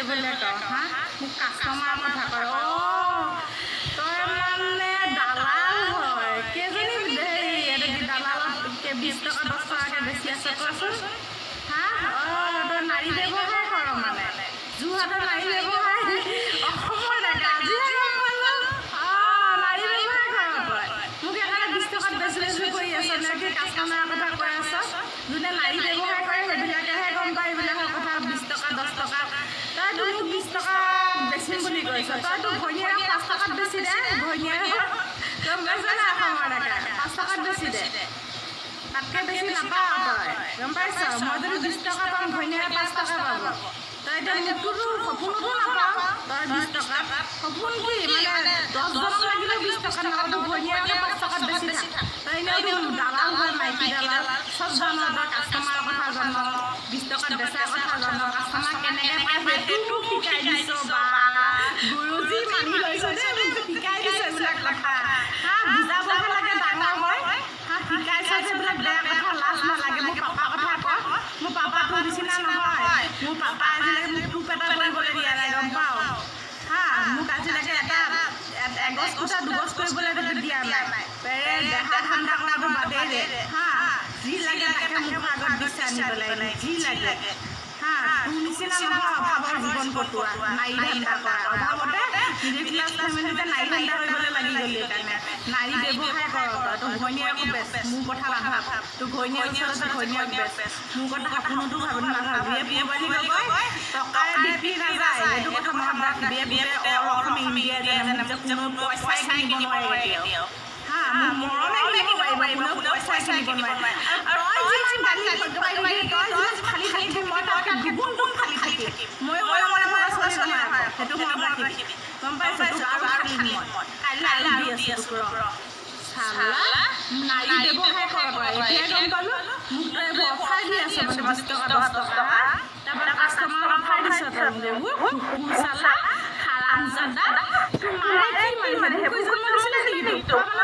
বোলে তই হা মোক কাষ্টমাৰৰ কথা কয় তই মানে দালাল হয় কেইজনী হেৰি দালালত 20 টকা 10 টকাকৈ বেছি আছে কচোন হা তই নাৰী ব্যৱসায় কৰ মানে যোৰহাটৰ নাৰী ব্যৱসায় অসমৰ ডেকা আজিহে গম পালোঁ নাৰী ব্যৱসায় কৰ তই মোক সেইকাৰণে 20 টকাত বেছি কৰি আছ নেকি কাষ্টমাৰৰ কথা কৈ আছ যোনে নাৰী ব্যৱসায় কৰে সেইবিলাকেহে গম পায় এইবিলাকৰ কথা 20 টকা 10 টকা তইতো মোক 20 টকা বেচিম বুলি কৈছ তইতো ঘৈণীয়েৰক 5 টকাত বেছি দে ঘৈণীয়েৰক গম পাইছ নাই অসমৰ ডেকা 5 টকাত বেছি দে তাতকৈ বেছি নাপাওঁ তই গম পাইছ মই যদি 20 টকা পাম ঘৈণীয়েৰে 5 টকা পাব তই এতিয়া মোকটোতো সপোনতো নাপাওঁ তই 20 টকা সপোন কি মানে 10জনক লাগিলেও 20 টকা নাপাওঁ ঘৈণীয়েৰকে 5 টকাত বেছি থাক তই এনেও দালাল হয় মাইকী দালাল চব জান তই কাষ্টমাৰৰ কথা জান 20 টকাত বেচাৰ কথা জান কাষ্টমাৰ কেনেকৈ পায় সেইটো শিকাই দিছ বা গুৰুজী মানি লৈছ দেই মোক শিকাই দিছ এইবিলাক কথা হা বুজাবহে লাগে ডাঙৰ হয় হা শিকাইছ সেইবিলাক বেয়া কথা লাজ নালাগে মোৰ পাপাৰ কথা ক মোৰ পাপাটোৰ নিচিনা নহয় মোৰ পাপা আজিলৈকে মোক টুপ এটা কৰিবলৈ দিয়া নাই গম পাওঁ হা মোক আজিলৈকে এগছ ফুটা দুগছ কৰিবলৈ দিয়া নাই পেৰে দেহা ঠাণ্ডা কৰাটো বাদেই দে হা যি লাগে তাকে মুখৰ আগত দিছে আনিবলৈ যি লাগে হা তোৰ নিচিনা নহয় অভাৱৰ জীৱন কটোৱা নাৰী ধান্দা কৰা অভাৱতে মিডিল ক্লাছ ফেমিলিতে নাৰী ধান্দা কৰিবলৈ লাগি গ'লি সেইকাৰণে নাৰী ব্যৱসায় কৰ তোৰ ঘৈণীয়েৰকো বেচ মোৰ কথা নাভাব তোৰ ঘৈণীয়েৰ ওচৰতে ঘৈণীয়েৰক বেচ মোৰ কথা সপোনতো নাভাবিয়ে পুবালি গগৈ টকাৰে বিক্ৰী নাযায় এইটো কথা মনত ৰাখ বিয়ে অসম ইণ্ডিয়া যেনে কোনো পইচাই কিনিব নোৱাৰে এতিয়াও হা মোৰ মৰমে কিনিব পাৰিব কোনেও পইচাই কিনিব নোৱাৰে তই যিমান গালি তই যিমান খালী থাকিবি মই তাতকৈ দুগুণ খালী থাকিম ময়ো মনে মনে চলিব নোৱাৰে সেইটো মনত ৰাখিবি গম পাইছ আৰু খালী মই কাইলৈ দি আছোঁ চালা নাৰী ব্যৱসায় কৰ এতিয়াই গম পালোঁ মোক তই অফাৰ দি আছ মানে 20 টকা 10 টকা তাৰপৰা কাষ্টমাৰক অফাৰ দিছ তই এইবোৰ চালা হাৰামজাদা তোৰ মাৰে কি মানে সেইবোৰ জন্ম দিছিলে নেকি তোক